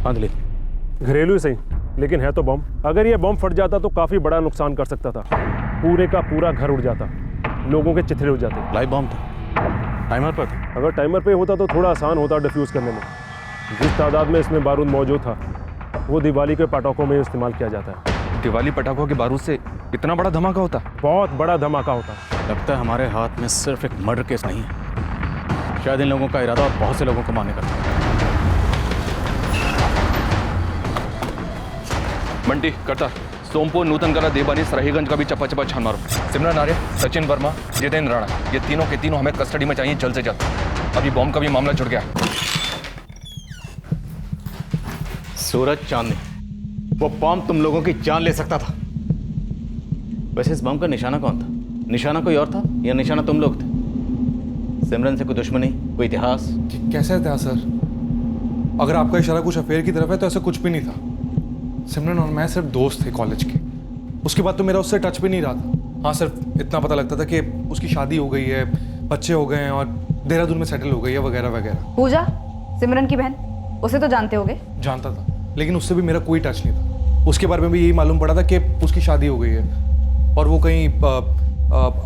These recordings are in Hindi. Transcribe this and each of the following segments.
आंधली घरेलू ही सही, लेकिन है तो बम। अगर ये बम फट जाता तो काफी बड़ा नुकसान कर सकता था। पूरे का पूरा घर उड़ जाता, लोगों के चिथड़े उड़ जाते। लाइव बम था, टाइमर पर था। अगर टाइमर पे होता तो थोड़ा आसान होता डिफ्यूज करने में। जिस तादाद में इसमें बारूद मौजूद था वो दिवाली के पटाखों में इस्तेमाल किया जाता है। दिवाली पटाखों के बारूद से इतना बड़ा धमाका होता? बहुत बड़ा धमाका होता। लगता है हमारे हाथ में सिर्फ एक मर्डर केस नहीं है, शायद इन लोगों का इरादा और बहुत से लोगों को मारने का था। बंटी, करता सोमपुर, नूतनगला, देवानी, सराहीगंज का भी चप्पा चप्पा छान मारो। सिमरन आर्य, सचिन वर्मा, जितेंद्र राणा, ये तीनों के तीनों हमें कस्टडी में चाहिए जल्द से जल्द। अभी बॉम्ब का भी मामला जुड़ गया। सूरज चांदनी, वो बम तुम लोगों की जान ले सकता था। वैसे इस बम का निशाना कौन था? निशाना कोई और था या निशाना तुम लोग थे? सिमरन से कोई दुश्मनी, कोई इतिहास? कैसा इतिहास सर? अगर आपका इशारा कुछ अफेयर की तरफ है तो ऐसा कुछ भी नहीं था। सिमरन और मैं सिर्फ दोस्त थे कॉलेज के। उसके बाद तो मेरा उससे टच भी नहीं रहा था। हाँ, सिर्फ इतना पता लगता था कि उसकी शादी हो गई है, बच्चे हो गए हैं और देहरादून में सेटल हो गई है वगैरह वगैरह। पूजा, सिमरन की बहन, उसे तो जानते होगे? जानता था, लेकिन उससे भी मेरा कोई टच नहीं था। उसके बारे में भी यही मालूम पड़ा था कि उसकी शादी हो गई है और वो कहीं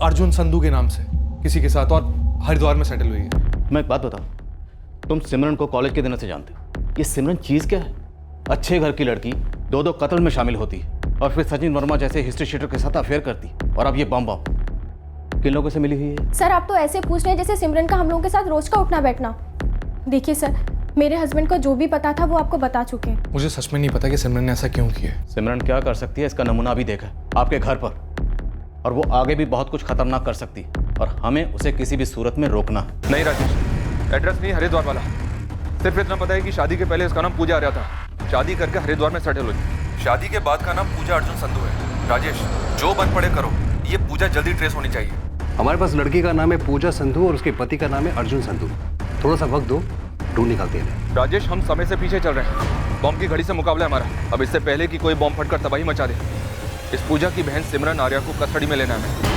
अर्जुन संधू के नाम से किसी के साथ और हरिद्वार में सेटल हुई है। मैं एक बात बताऊं, तुम सिमरन को कॉलेज के दिनों से जानते हो। ये सिमरन चीज़ क्या है? अच्छे घर की लड़की दो दो कत्ल में शामिल होती है और फिर सचिन वर्मा जैसे हिस्ट्री शीटर के साथ अफेयर करती, और अब ये बम किन लोगों से मिली हुई है? सर, आप तो ऐसे पूछ रहे हैं जैसे सिमरन का हम लोगों के साथ रोज का उठना बैठना। देखिए सर, मेरे हस्बैंड को जो भी पता था वो आपको बता चुके हैं। मुझे सच में नहीं पता कि सिमरन ने ऐसा क्यों किया। सिमरन क्या कर सकती है इसका नमूना भी देखा आपके घर पर, और वो आगे भी बहुत कुछ खतरनाक कर सकती है और हमें उसे किसी भी सूरत में रोकना है। नहीं राजेश, एड्रेस नहीं हरिद्वार वाला। सिर्फ इतना पता है कि शादी के पहले इसका नाम पूजा आ रहा था, शादी करके हरिद्वार में सेटल हुई। शादी के बाद का नाम पूजा अर्जुन संधू है। राजेश, जो बन पड़े करो, ये पूजा जल्दी ट्रेस होनी चाहिए। हमारे पास लड़की का नाम है पूजा संधू और उसके पति का नाम है अर्जुन संधू। थोड़ा सा वक्त दो, ढूंढ निकालते हैं। राजेश, हम समय से पीछे चल रहे हैं। बॉम्ब की घड़ी से मुकाबला है हमारा। अब इससे पहले कि कोई बॉम्ब फटकर तबाही मचा दे, इस पूजा की बहन सिमरन आर्या को कस्टडी में लेना है।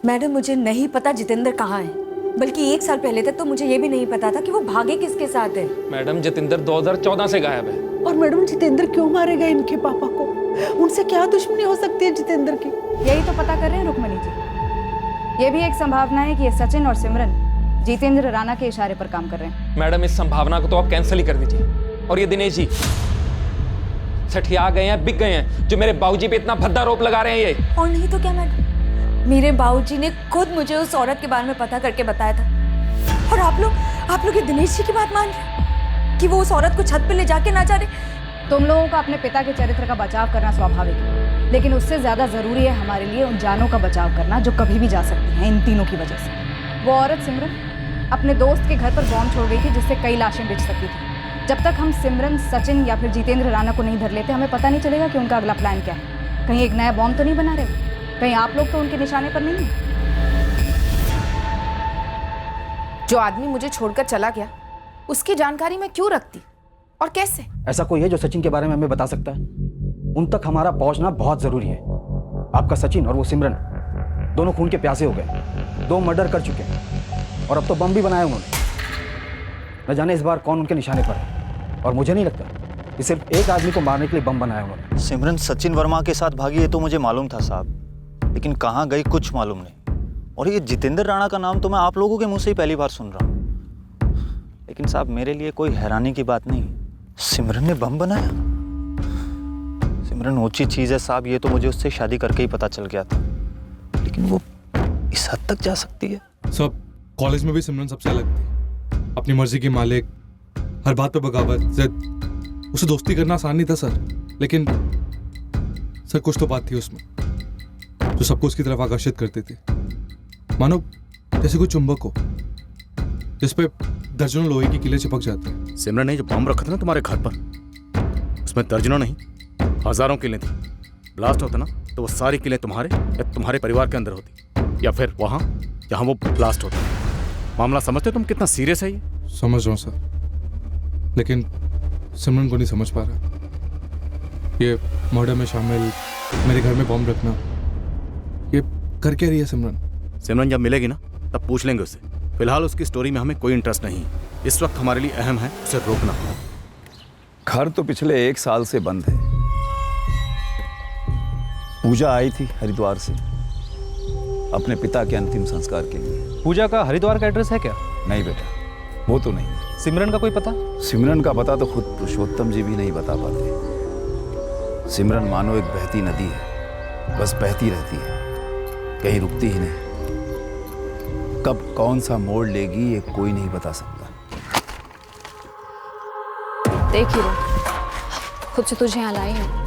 मैडम, मुझे नहीं पता जितेंद्र कहाँ है, बल्कि 1 साल पहले तक तो मुझे ये भी नहीं पता था कि वो भागे किसके साथ है। मैडम, जितेंद्र 2014 से गायब है। और मैडम, जितेंद्र क्यों मारेगा इनके पापा को? उनसे क्या दुश्मनी हो सकती है जितेंद्र की? यही तो पता कर रहे हैं रुक्मणी जी। ये भी एक संभावना है कि ये सचिन और सिमरन जितेंद्र राणा के इशारे पर काम कर रहे हैं। मैडम, इस संभावना को तो आप कैंसिल ही कर दीजिए। और ये दिनेश जी सठिया गए हैं, बिक गए हैं, जो मेरे बाबूजी पे इतना भद्दा आरोप लगा रहे हैं ये। और नहीं तो क्या मैडम, मेरे बाबूजी ने खुद मुझे उस औरत के बारे में पता करके बताया था। और आप लोग ये दिनेश जी की बात मान रहे कि वो उस औरत को छत पे ले जाके ना जा रहे? तुम लोगों का अपने पिता के चरित्र का बचाव करना स्वाभाविक है, लेकिन उससे ज्यादा जरूरी है हमारे लिए उन जानों का बचाव करना जो कभी भी जा सकती हैं इन तीनों की वजह से। वो औरत सिमरन अपने दोस्त के घर पर बॉम्ब छोड़ गई थी जिससे कई लाशें बिछ सकती थी। जब तक हम सिमरन, सचिन या फिर जितेंद्र राणा को नहीं धर लेते, हमें पता नहीं चलेगा कि उनका अगला प्लान क्या है। कहीं एक नया बॉम्ब तो नहीं बना रहे? कहीं आप लोग तो उनके निशाने पर नहीं है? जो आदमी मुझे छोड़कर चला गया, उसकी जानकारी मैं क्यों रखती और कैसे? ऐसा कोई है जो सचिन के बारे में हमें बता सकता है? उन तक हमारा पहुंचना बहुत जरूरी है। आपका सचिन और वो सिमरन दोनों खून के प्यासे हो गए, 2 मर्डर कर चुके हैं और अब तो बम भी बनाया उन्होंने। न जाने इस बार कौन उनके निशाने पर है, और मुझे नहीं लगता कि सिर्फ एक आदमी को मारने के लिए बम बनाया उन्होंने। सिमरन सचिन वर्मा के साथ भागी है तो मुझे मालूम था साहब, लेकिन कहाँ गई कुछ मालूम नहीं। और ये जितेंद्र राणा का नाम तो मैं आप लोगों के मुंह से ही पहली बार सुन रहा हूँ। लेकिन साहब, मेरे लिए कोई हैरानी की बात नहीं, सिमरन ने बम बनाया। सिमरन ऊंची चीज़ है साहब, ये तो मुझे उससे शादी करके ही पता चल गया था, लेकिन वो इस हद तक जा सकती है? सब कॉलेज में भी सिमरन सबसे अलग थी, अपनी मर्जी की मालिक, हर बात पे बगावत, जिद। उसे दोस्ती करना आसान नहीं था सर, लेकिन सर कुछ तो बात थी उसमें जो सबको उसकी तरफ आकर्षित करती थी। मानो जैसे कोई चुंबक हो जिस पे दर्जनों लोहे की किले चिपक जाते हैं। सिमरन ने जो बम रखा था ना तुम्हारे घर पर, उसमें दर्जनों नहीं हजारों किलें थी। ब्लास्ट होता ना तो वो सारी किलें तुम्हारे या तुम्हारे परिवार के अंदर होती, या फिर वहाँ जहाँ वो ब्लास्ट होता। मामला समझते हो तुम कितना सीरियस है ये? समझ रहा हूँ सर, लेकिन सिमरन को नहीं समझ पा रहा। ये मर्डर में शामिल, मेरे घर में बॉम्ब रखना, ये कर क्या रही है सिमरन? सिमरन जब मिलेगी ना तब पूछ लेंगे उससे। फिलहाल उसकी स्टोरी में हमें कोई इंटरेस्ट नहीं है। इस वक्त हमारे लिए अहम है उसे रोकना। घर तो पिछले 1 साल से बंद है। पूजा आई थी हरिद्वार से अपने पिता के अंतिम संस्कार के लिए। पूजा का हरिद्वार का एड्रेस है क्या? नहीं बेटा, वो तो नहीं। सिमरन का कोई पता? सिमरन का पता तो खुद पुरुषोत्तम जी भी नहीं बता पाते। सिमरन मानो एक बहती नदी है, बस बहती रहती है, कहीं रुकती ही नहीं। कब कौन सा मोड़ लेगी ये कोई नहीं बता सकता। देख ही रहो, खुद से तुझे यहाँ लाई हूँ,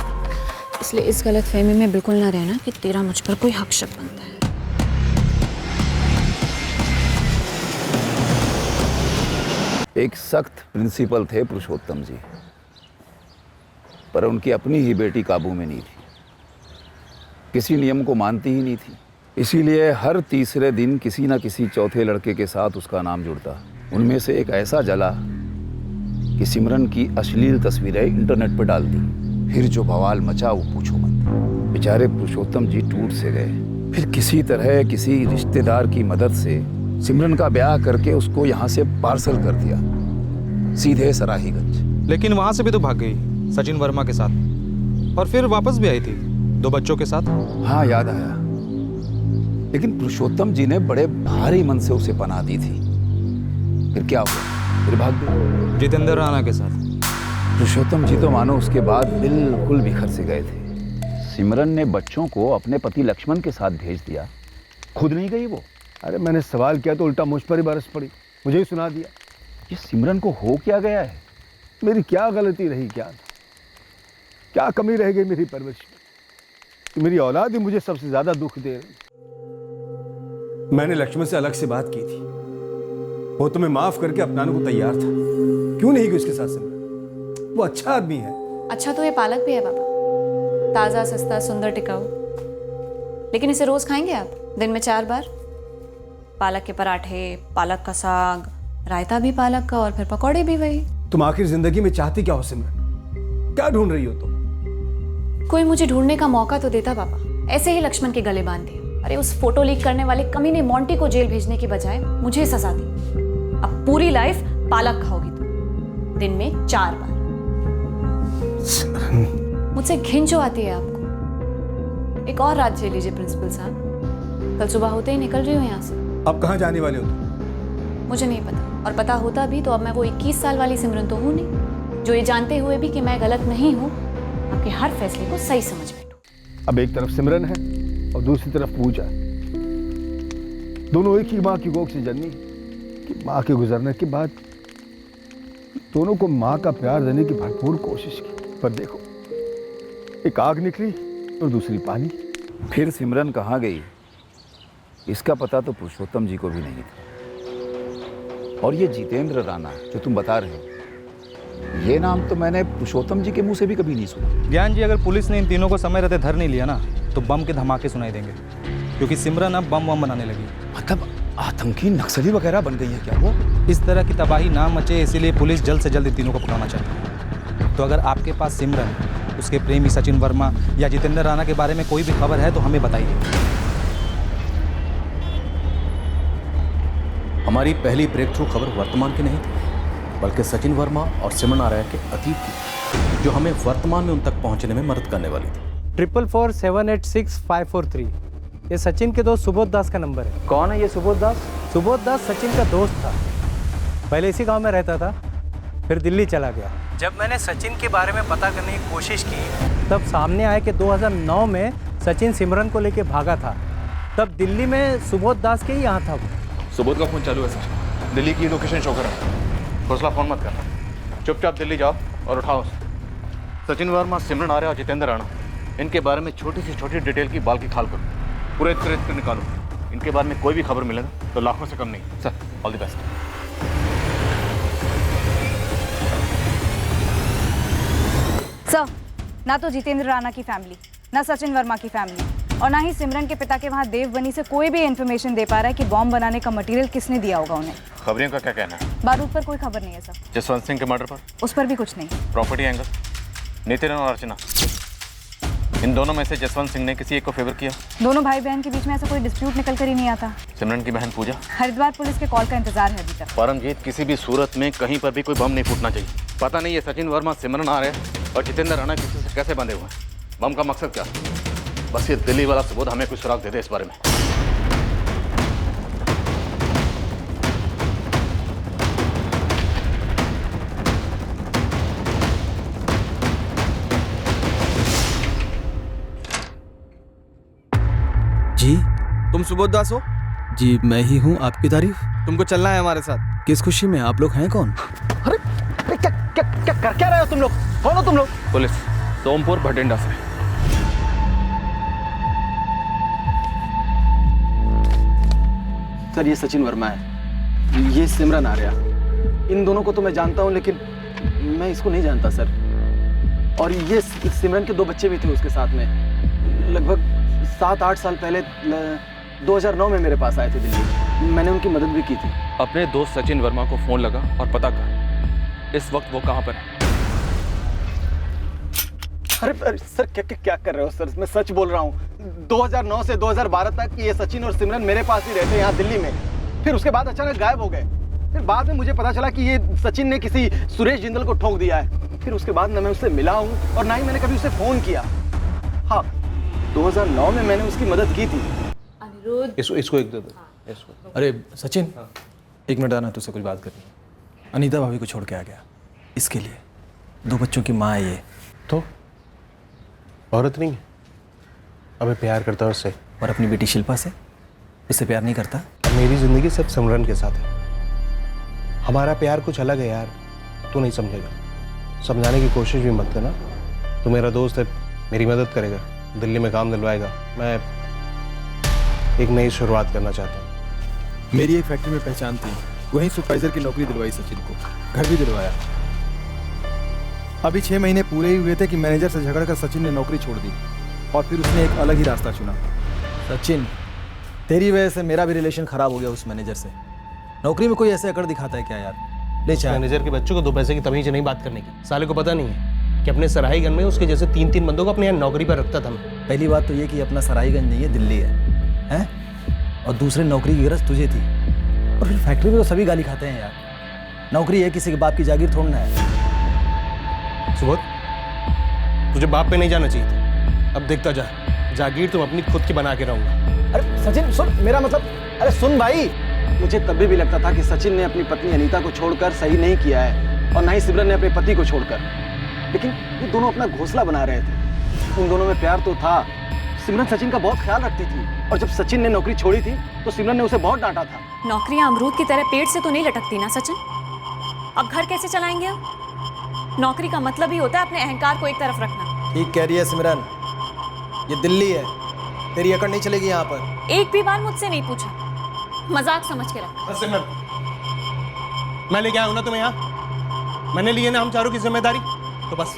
इसलिए इस गलत फहमी में बिल्कुल ना रहना कि तेरा मुझ पर कोई हक शक बनता है। एक सख्त प्रिंसिपल थे पुरुषोत्तम जी, पर उनकी अपनी ही बेटी काबू में नहीं थी, किसी नियम को मानती ही नहीं थी। इसीलिए हर तीसरे दिन किसी न किसी चौथे लड़के के साथ उसका नाम जुड़ता। उनमें से एक ऐसा जला कि सिमरन की अश्लील तस्वीरें इंटरनेट पर डाल दी। फिर जो बवाल मचा वो पूछो मत। बेचारे पुरुषोत्तम जी टूट से गए। फिर किसी तरह किसी रिश्तेदार की मदद से सिमरन का ब्याह करके उसको यहाँ से पार्सल कर दिया, सीधे सराहीगंज। लेकिन वहां से भी तो भाग गई सचिन वर्मा के साथ, और फिर वापस भी आई थी 2 बच्चों के साथ। हाँ याद आया, लेकिन पुरुषोत्तम जी ने बड़े भारी मन से उसे पनाह दी थी। फिर क्या हुआ? फिर भाग गई जितेंद्र राणा के साथ। पुरुषोत्तम जी तो मानो उसके बाद बिल्कुल बिखर से गए थे। सिमरन ने बच्चों को अपने पति लक्ष्मण के साथ भेज दिया, खुद नहीं गई वो। अरे मैंने सवाल किया तो उल्टा मुझ पर ही बरस पड़ी, मुझे ही सुना दिया। ये सिमरन को हो क्या गया है? मेरी क्या गलती रही, क्या कमी रह गई मेरी परवरिश में कि मेरी औलाद ही मुझे सबसे ज्यादा दुख दे रही। मैंने लक्ष्मण से अलग से बात की थी, वो तुम्हें माफ करके अपनाने को तैयार था। क्यों नहीं गई उसके साथ सिमरन? वो अच्छा आदमी है। अच्छा तो ये पालक भी है बाबा, ताज़ा, सस्ता, सुंदर, टिकाऊ। लेकिन इसे रोज खाएंगे आप? दिन में 4 बार? पालक के पराठे, पालक का साग, रायता भी पालक का, और फिर पकौड़े भी वही। तुम आखिर जिंदगी में चाहती क्या हो सिमरन? क्या ढूंढ रही हो तुम? कोई मुझे ढूंढने का मौका तो देता बाबा, ऐसे ही लक्ष्मण के गले बांध दिए। अरे उस फोटो लीक करने वाले कमीने मोंटी को जेल भेजने की बजाय मुझे सजा दी। अब पूरी लाइफ पालक खाओगी तुम, दिन में 4 बार। मुझसे घिंचो आती है आपको। एक और रात झेल लीजिए प्रिंसिपल साहब, कल सुबह होते ही निकल रही हूँ यहाँ से। अब कहाँ जाने वाले हो तुम? मुझे नहीं पता, और पता होता भी तो अब मैं वो 21 साल वाली सिमरन तो हूँ नहीं, जो ये जानते हुए भी कि मैं गलत नहीं हूँ, आपके हर फैसले को सही समझ बैठूं। अब एक तरफ सिमरन है और दूसरी तरफ पूजा। दोनों एक ही माँ की गोद से जन्मी कि माँ के गुजरने के बाद दोनों को माँ का प्यार देने की भरपूर कोशिश की, पर देखो एक आग निकली और दूसरी पानी। फिर सिमरन कहाँ गई इसका पता तो पुरुषोत्तम जी को भी नहीं था। और ये जितेंद्र राणा जो तुम बता रहे हो, ये नाम तो मैंने पुरुषोत्तम जी के मुंह से भी कभी नहीं सुना। ज्ञान जी, अगर पुलिस ने इन तीनों को समय रहते धर नहीं लिया ना तो बम के धमाके सुनाई देंगे, क्योंकि सिमरन अब बम बनाने लगी। मतलब आतंकी नक्सली वगैरह बन गई है क्या वो? इस तरह की तबाही ना मचे, इसीलिए पुलिस जल्द से जल्द इन तीनों को पकड़ना चाहती है। तो अगर आपके पास सिमरन, उसके प्रेमी सचिन वर्मा या जितेंद्र राणा के बारे में कोई भी खबर है तो हमें बताइए। हमारी पहली ब्रेक थ्रू खबर वर्तमान की नहीं थी, बल्कि सचिन वर्मा और सिमरन आर्या के अतीत की, जो हमें वर्तमान में उन तक पहुंचने में मदद करने वाली थी। 444-786-543 ये सचिन के दोस्त सुबोध दास का नंबर है। कौन है ये सुबोध दास? सुबोध दास सचिन का दोस्त था, पहले इसी गांव में रहता था, फिर दिल्ली चला गया। जब मैंने सचिन के बारे में पता करने की कोशिश की तब सामने आया कि 2009 में सचिन सिमरन को लेके भागा था। तब दिल्ली में सुबोध दास के ही यहाँ था वो। सुबोध का फोन चालू है सर, दिल्ली की लोकेशन शो कर रहा है। हौसला फोन मत करना, चुपचाप दिल्ली जाओ और उठाओ। सचिन वर्मा, सिमरन आर्या और जितेंद्र राणा, इनके बारे में छोटी से छोटी डिटेल की बाल की खाल करो, पूरे तरह निकालो। इनके बारे में कोई भी खबर मिले ना तो लाखों से कम नहीं। Sir, all the best. Sir, ना तो जितेंद्र राणा की फैमिली, ना सचिन वर्मा की फैमिली, और ना ही सिमरन के पिता के वहाँ देवबनी से कोई भी इन्फॉर्मेशन दे पा रहा है कि बॉम्ब बनाने का मटेरियल किसने दिया होगा उन्हें। खबरियों का क्या कहना है? बारूद पर कोई खबर नहीं है सर। जसवंत सिंह के मर्डर पर? उस पर भी कुछ नहीं। Property angle? नितिन और अर्चना, इन दोनों में से जसवंत सिंह ने किसी एक को फेवर किया? दोनों भाई बहन के बीच में ऐसा कोई डिस्प्यूट निकल कर ही नहीं आता। सिमरन की बहन पूजा? हरिद्वार पुलिस के कॉल का इंतजार है अभी तक। परमजीत, किसी भी सूरत में कहीं पर भी कोई बम नहीं फूटना चाहिए। पता नहीं ये सचिन वर्मा सिमरन आ रहे हैं और जितेंद्र राणा किसी से कैसे बंधे हुए हैं। बम का मकसद क्या? बस ये दिल्ली वाला सबूत हमें कुछ सुराग दे दे इस बारे में। जी, तुम सुबोध दास हो? जी मैं ही हूँ। आपकी तारीफ? तुमको चलना है हमारे साथ। किस खुशी में? आप लोग हैं कौन? अरे क्या क्या क्या कर क्या रहे हो तुम लोग? कौन हो तुम लोग? पुलिस, सोमपुर भटिंडा से। सर, ये सचिन वर्मा है, ये सिमरन आर्या। इन दोनों को तो मैं जानता हूँ, लेकिन मैं इसको नहीं जानता सर। और ये सिमरन के 2 बच्चे भी थे उसके साथ में। लगभग 7-8 साल पहले 2009 में मेरे पास आए थे दिल्ली। मैंने उनकी मदद भी की थी। अपने दोस्त सचिन वर्मा को फोन लगा और पता कर इस वक्त वो कहाँ पर है। अरे सर, क्या कर रहे हो सर? मैं सच बोल रहा हूँ। 2009 से 2012 तक ये सचिन और सिमरन मेरे पास ही रहते यहाँ दिल्ली में। फिर उसके बाद अचानक गायब हो गए। फिर बाद में मुझे पता चला कि ये सचिन ने किसी सुरेश जिंदल को ठोक दिया है। फिर उसके बाद ना मैं उससे मिला हूँ और ना ही मैंने कभी उसे फोन किया। हाँ, 2009 में मैंने उसकी मदद की थी। इसको एक दे दो। अरे सचिन, एक मिनट आना, तुझसे कुछ बात करनी है। अनीता भाभी को छोड़ के आ गया इसके लिए। 2 बच्चों की माँ है ये। तो औरत नहीं है? अबे प्यार करता है उससे। और अपनी बेटी शिल्पा से? उससे प्यार नहीं करता? अब मेरी जिंदगी सिर्फ सिमरन के साथ है। हमारा प्यार कुछ अलग है यार, तू नहीं समझेगा। समझाने की कोशिश भी मत करना। तू मेरा दोस्त है, मेरी मदद करेगा, दिल्ली में काम दिलवाएगा। मैं एक नई शुरुआत करना चाहता हूँ। मेरी एक फैक्ट्री में पहचान थी, वहीं सुपरवाइजर की नौकरी दिलवाई सचिन को, घर भी दिलवाया। अभी 6 महीने पूरे ही हुए थे कि मैनेजर से झगड़कर सचिन ने नौकरी छोड़ दी और फिर उसने एक अलग ही रास्ता चुना। सचिन, तेरी वजह से मेरा भी रिलेशन खराब हो गया उस मैनेजर से। नौकरी में कोई ऐसे अकड़ दिखाता है क्या यार? ले चाहे मैनेजर के बच्चों को 2 पैसे की तमीज नहीं बात करने की। साले को पता नहीं है कि अपने सराहीगंज में उसके जैसे 3-3 बंदों को अपने यहाँ नौकरी पर रखता था मैं। पहली बात तो ये कि अपना सराईगंज नहीं है, दिल्ली है? और दूसरे नौकरी की गरज तुझे थी। और फिर फैक्ट्री में तो सभी गाली खाते हैं यार। नौकरी है, किसी के बाप की जागीर थोड़ना है। सुबोध, तुझे बाप पे नहीं जाना चाहिए था। अब देखता जा, जागीर तुम अपनी खुद की बना के रहूंगा। अरे सचिन सुन, मेरा मतलब, अरे सुन भाई, मुझे तब भी लगता था कि सचिन ने अपनी पत्नी अनीता को छोड़कर सही नहीं किया है और ना ही सिमरन ने अपने पति को छोड़कर। लेकिन ये दोनों अपना घोंसला बना रहे थे। उन दोनों में प्यार तो था। सिमरन सचिन का बहुत ख्याल रखती थी और जब सचिन ने नौकरी छोड़ी थी तो सिमरन ने उसे बहुत डांटा था। नौकरियां अमरूद की तरह पेट से तो नहीं लटकती ना सचिन। अब घर कैसे चलाएंगे हम? नौकरी का मतलब ही होता है अपने अहंकार को एक तरफ रखना। ठीक कह रही है सिमरन, ये दिल्ली है, तेरी अकड़ नहीं चलेगी यहाँ पर। एक भी बार मुझसे नहीं पूछा, मजाक समझ के रखा। सिमरन, मैं लेके आया हूं ना तुम्हें यहाँ, मैंने लिए ना हम चारों की जिम्मेदारी, तो बस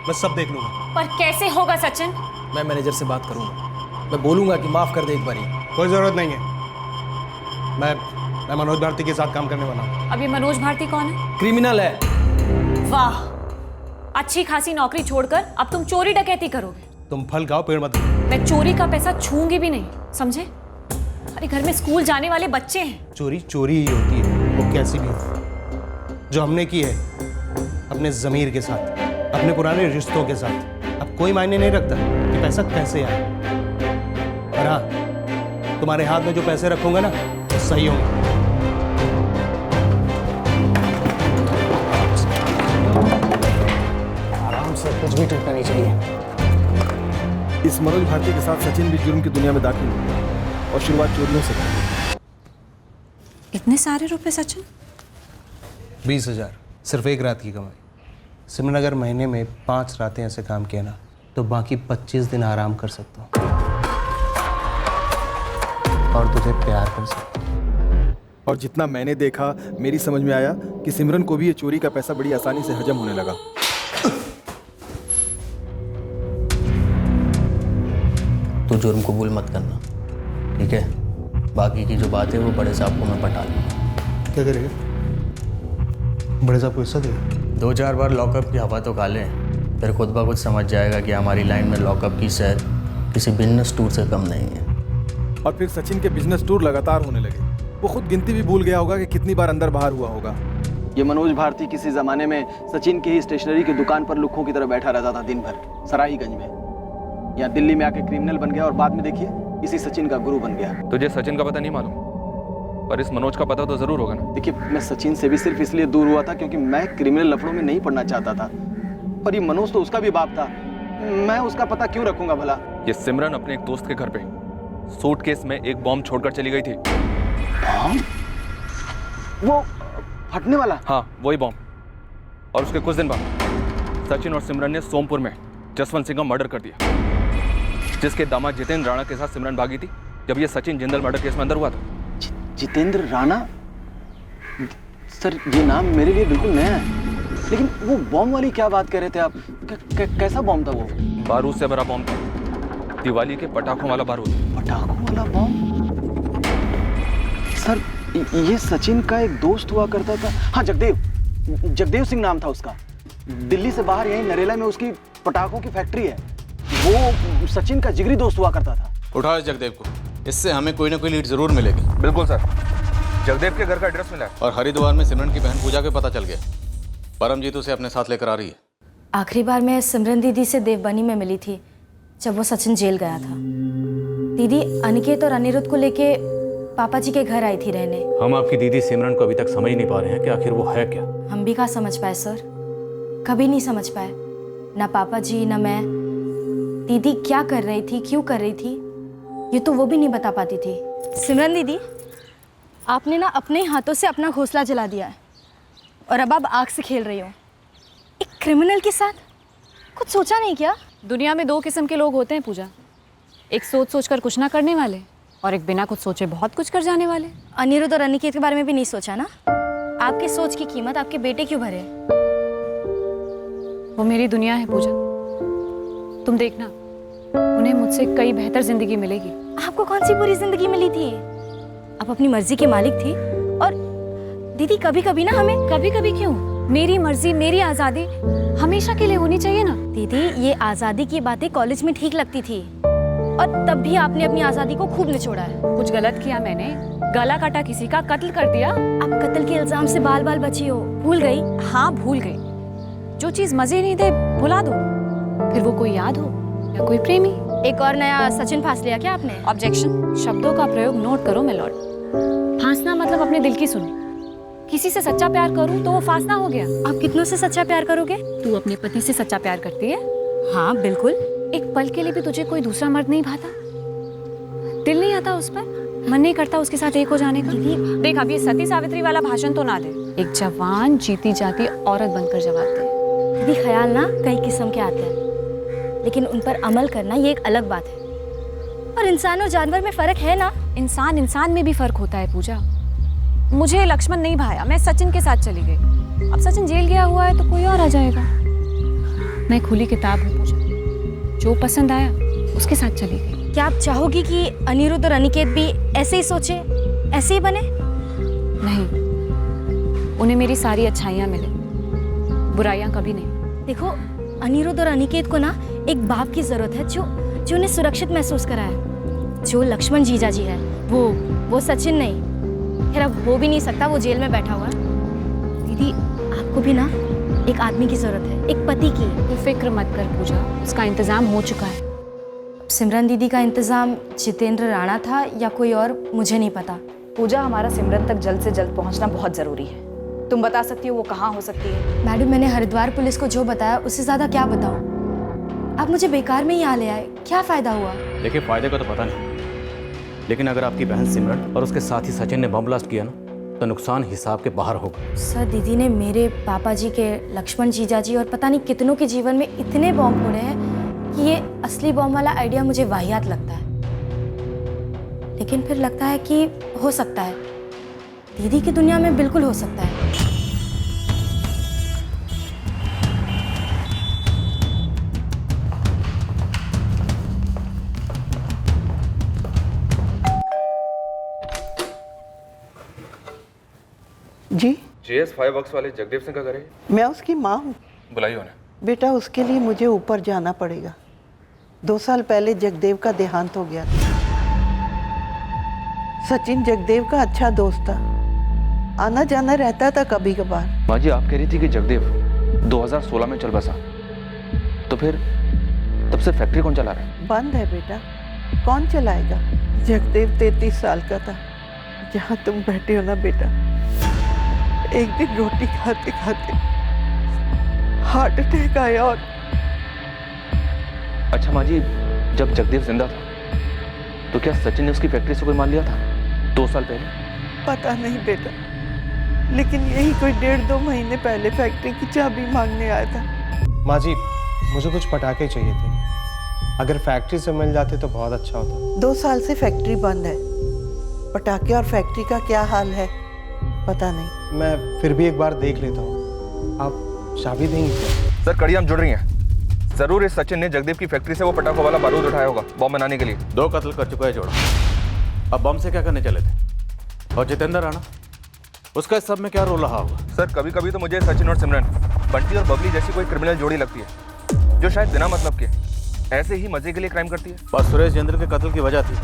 मैं सब देख लूंगा। पर कैसे होगा सचिन? मैं मैनेजर से बात करूंगा, मैं बोलूंगा कि माफ कर दे एक बारी। कोई जरूरत नहीं है, मैं मनोज भारती के साथ काम करने वाला हूँ। अब ये मनोज भारती कौन है? क्रिमिनल है। वाह, अच्छी खासी नौकरी छोड़कर अब तुम चोरी डकैती करोगे। तुम फल खाओ, पेड़ मत। मैं चोरी का पैसा छूंगी भी नहीं, समझे? अरे घर में स्कूल जाने वाले बच्चे हैं। चोरी चोरी ही होती है, वो कैसी भी हो। जो हमने की है अपने ज़मीर के साथ, अपने पुराने रिश्तों के साथ, अब कोई मायने नहीं रखता कि पैसा कैसे आए। और हाँ, तुम्हारे हाथ में जो पैसे रखूंगा ना, वो सही होंगे। आराम से, कुछ भी टूटना नहीं चाहिए। इस मनोज भारती के साथ सचिन भी जुर्म की दुनिया में दाखिल हुआ और शुरुआत चोरियों से की। इतने सारे रुपए सचिन? 20,000 सिर्फ एक रात की कमाई। सिमरन, अगर महीने में 5 रातें ऐसे काम किया ना, तो बाकी 25 दिन आराम कर सकता हूँ और तुझे प्यार कर सकता हूँ। और जितना मैंने देखा, मेरी समझ में आया कि सिमरन को भी ये चोरी का पैसा बड़ी आसानी से हजम होने लगा। जुर्म कबूल मत करना, ठीक है? बाकी की जो बात है वो बड़े साहब को मैं पटा लूँगा। क्या करेगा? बड़े साहब को हिस्सा देगा? 2-4 बार लॉकअप की हवा तो खा लें, फिर खुद ब खुद समझ जाएगा कि हमारी लाइन में लॉकअप की सैर किसी बिजनेस टूर से कम नहीं है। और फिर सचिन के बिजनेस टूर लगातार होने लगे। वो खुद गिनती भी भूल गया होगा कि कितनी बार अंदर बाहर हुआ होगा। ये मनोज भारती किसी जमाने में सचिन की ही स्टेशनरी की दुकान पर लुक्खों की तरह बैठा रहता था दिन भर सराईगंज में। यहाँ दिल्ली में आके क्रिमिनल बन गया और बाद में देखिए इसी सचिन का गुरु बन गया। तुझे सचिन का पता नहीं मालूम, पर इस मनोज का पता तो जरूर होगा ना। देखिए, मैं सचिन से भी सिर्फ इसलिए दूर हुआ था क्योंकि मैं क्रिमिनल लफड़ों में नहीं पड़ना चाहता था, और ये मनोज तो उसका भी बाप था। मैं उसका पता क्यों रखूंगा भला? ये सिमरन अपने एक दोस्त के घर पे सूटकेस में एक बॉम्ब छोड़कर चली गई थी। बॉम्ब? वो फटने वाला? हाँ, वही बॉम्ब। और उसके कुछ दिन बाद सचिन और सिमरन ने सोमपुर में जसवंत सिंह का मर्डर कर दिया, जिसके दामाद जितेंद्र राणा के साथ सिमरन भागी थी जब ये सचिन जिंदल मर्डर केस में अंदर हुआ था। जितेंद्र राणा? सर, ये नाम मेरे लिए बिल्कुल नया है। लेकिन वो बॉम्ब वाली क्या बात कर रहे थे आप? कैसा बॉम्ब था वो? बारूद से भरा बॉम्ब था, दिवाली के पटाखों वाला बारूद। पटाखों वाला बॉम्ब? सर, ये सचिन का एक दोस्त हुआ करता था। हाँ, जगदेव सिंह नाम था उसका। दिल्ली से बाहर यहीं नरेला में उसकी पटाखों की फैक्ट्री है। वो सचिन का जिगरी दोस्त हुआ करता था। उठाओ जगदेव को, इससे हमें कोई ना कोई लीड जरूर मिलेगी। बिल्कुल सर, जगदेव के घर का एड्रेस मिला है। और हरिद्वार में सिमरन की बहन पूजा के पता चल गया। परमजीत उसे अपने साथ लेकर आ रही है। आखिरी बार मैं सिमरन दीदी से देवबनी में मिली थी जब वो सचिन जेल गया था। दीदी अनिकेत और अनिरुद्ध को लेके पापा जी के घर आई थी रहने। हम आपकी दीदी सिमरन को अभी तक समझ नहीं पा रहे हैं कि आखिर वो है क्या। हम भी कहाँ समझ पाए सर, कभी नहीं समझ पाए, ना पापा जी ना मैं। दीदी क्या कर रही थी, क्यों कर रही थी, ये तो वो भी नहीं बता पाती थी। सिमरन दीदी, आपने ना अपने हाथों से अपना घोंसला जला दिया है और अब आप आग से खेल रही हो एक क्रिमिनल के साथ। कुछ सोचा नहीं क्या? दुनिया में 2 किस्म के लोग होते हैं पूजा, एक सोच सोच कर कुछ ना करने वाले और एक बिना कुछ सोचे बहुत कुछ कर जाने वाले। अनिरुद्ध और अनिकेत के बारे में भी नहीं सोचा ना? आपके सोच की कीमत आपके बेटे क्यों भरे? वो मेरी दुनिया है पूजा, तुम देखना उन्हें मुझसे कई बेहतर जिंदगी मिलेगी। आपको कौन सी बुरी जिंदगी मिली थी? आप अपनी मर्जी के मालिक थी। और दीदी कभी कभी ना हमें। कभी कभी क्यों? मेरी मर्जी, मेरी आज़ादी हमेशा के लिए होनी चाहिए ना। दीदी, ये आज़ादी की बातें कॉलेज में ठीक लगती थी और तब भी आपने अपनी आज़ादी को खूब निचोड़ा है। कुछ गलत किया मैंने? गला काटा, किसी का कत्ल कर दिया? आप कत्ल के इल्जाम से बाल बाल बची हो, भूल गई? हाँ भूल गई। जो चीज मजे नहीं दे भुला दो, फिर वो कोई याद हो या कोई प्रेमी। एक और नया सचिन फांस लिया क्या आपने? ऑब्जेक्शन, शब्दों का प्रयोग नोट करो मिलॉर्ड। फांसना मतलब अपने दिल की सुनी। किसी से सच्चा प्यार करूं तो वो फांसना हो गया। आप कितनों से सच्चा प्यार करोगे? तू अपने पति से सच्चा प्यार करती है? हाँ बिल्कुल। एक पल के लिए भी तुझे कोई दूसरा मर्द नहीं भाता? दिल नहीं आता उस पर? मन नहीं करता उसके साथ एक हो जाने का? देख, अब ये सती सावित्री वाला भाषण तो ना दे। एक जवान जीती जाती औरत बनकर जवाब दे। दीदी, ख्याल ना कई किस्म के आते हैं, लेकिन उन पर अमल करना ये एक अलग बात है। और इंसान और जानवर में फर्क है ना? इंसान में भी फर्क होता है पूजा। मुझे लक्ष्मण नहीं भाया, मैं सचिन के साथ चली गई। अब सचिन जेल गया हुआ है तो कोई और आ जाएगा। मैं खुली किताब हूँ पूजा, जो पसंद आया उसके साथ चली गई। क्या आप चाहोगी कि अनिरुद्ध और अनिकेत भी ऐसे ही सोचे, ऐसे ही बने? नहीं, उन्हें मेरी सारी अच्छाइयाँ मिले, बुराइयाँ कभी नहीं। देखो, अनिरुद्ध और अनिकेत को ना एक बाप की जरूरत है जो उन्हें सुरक्षित महसूस कराए। जो लक्ष्मण जीजा जी है वो सचिन नहीं। खैर, अब हो भी नहीं सकता, वो जेल में बैठा हुआ। दीदी, आपको भी ना एक आदमी की जरूरत है, एक पति की। तू फिक्र मत कर पूजा, उसका इंतजाम हो चुका है। सिमरन दीदी का इंतजाम जितेंद्र राणा था या कोई और, मुझे नहीं पता। पूजा, हमारा सिमरन तक जल्द से जल्द पहुंचना बहुत जरूरी है। तुम बता सकती हो वो कहाँ हो सकती है? मैडम, मैंने हरिद्वार पुलिस को जो बताया उससे ज्यादा क्या बताऊं? आप मुझे बेकार में ही यहाँ ले आए, क्या फायदा हुआ? देखिए, फायदे का तो पता नहीं, लेकिन अगर आपकी बहन सिमरन और उसके साथी सचिन ने बम ब्लास्ट किया ना, तो नुकसान हिसाब के बाहर होगा। सर, दीदी ने मेरे पापा जी के, लक्ष्मण जीजा जी और पता नहीं कितनों के जीवन में इतने बॉम्ब फोड़े हैं कि ये असली बॉम्ब वाला आइडिया मुझे वाहियात लगता है। लेकिन फिर लगता है कि हो सकता है, दीदी की दुनिया में बिल्कुल हो सकता है। जी JS फायरवर्क्स वाले जगदेव सिंह का घर है? मैं उसकी माँ हूँ। बुलाइए उन्हें। बेटा उसके लिए मुझे ऊपर जाना पड़ेगा। 2 साल पहले जगदेव का देहांत हो गया था। सचिन जगदेव का अच्छा दोस्त था, आना जाना रहता था कभी कभार। माँ जी, आप कह रही थी कि जगदेव 2016 में चल बसा, तो फिर तब से फैक्ट्री कौन चला रहा है? बंद है बेटा, कौन चलाएगा? जगदेव 33 साल का था। जहाँ तुम बैठे हो ना बेटा, एक दिन रोटी खाते खाते हार्ट अटैक आया और अच्छा माँ जी, जब जगदेव जिंदा था तो क्या सचिन ने उसकी फैक्ट्री से कोई माल लिया था 2 साल पहले? पता नहीं बेटा, लेकिन यही कोई 1.5-2 महीने पहले फैक्ट्री की चाबी मांगने आया था। माँ जी, मुझे कुछ पटाखे चाहिए थे। अगर फैक्ट्री से मिल जाते तो बहुत अच्छा होता। 2 साल से फैक्ट्री बंद है। पटाखे और फैक्ट्री का क्या हाल है पता नहीं। मैं फिर भी एक बार देख लेता हूँ। आप चाबी देंगे क्या? सर, कड़ियाँ जुड़ रही हैं। जरूर इस सचिन ने जगदेव की फैक्ट्री से वो पटाखों वाला बारूद उठाया होगा बॉम्ब बनाने के लिए। 2 कत्ल कर चुका है जोड़ा। अब बम से क्या करने चले थे? और जितेंद्र राणा, उसका इस सब में क्या रोल रहा होगा? सर, कभी कभी तो मुझे सचिन और सिमरन, बंटी और बबली जैसी कोई क्रिमिनल जोड़ी लगती है, जो शायद बिना मतलब के ऐसे ही मजे के लिए क्राइम करती है। और सुरेश जैंद्र के कत्ल की वजह थी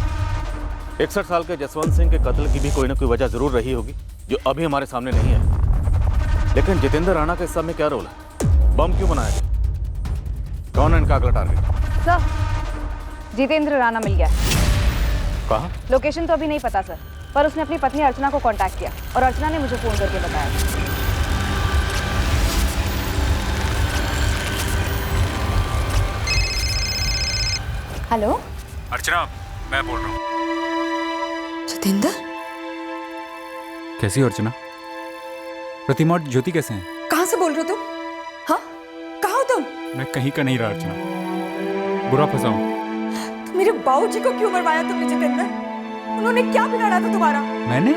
61 साल के जसवंत सिंह के कत्ल की भी कोई ना कोई वजह जरूर रही होगी, जो अभी हमारे सामने नहीं है। लेकिन जितेंद्र राणा के इस सब में क्या रोल है? बम क्यों बनाया गया? कौन है इनका अगला टारगेट? सर, जितेंद्र राणा मिल गया। कहाँ? लोकेशन तो अभी नहीं पता सर, पर उसने अपनी पत्नी अर्चना को कांटेक्ट किया और अर्चना ने मुझे फोन करके बताया। हेलो अर्चना, मैं बोल रहा हूँ। जितेंद्र, कैसी हो अर्चना? प्रतिमा और ज्योति कैसे हैं? कहाँ से बोल रहे हो तुम? हाँ, कहाँ हो तुम? मैं कहीं का नहीं रहा अर्चना, बुरा फंसा हूँ। तो मेरे बाबूजी को क्यों मरवाया तुमने जितेंद्र? उन्होंने क्या बिगाड़ा था तुम्हारा? मैंने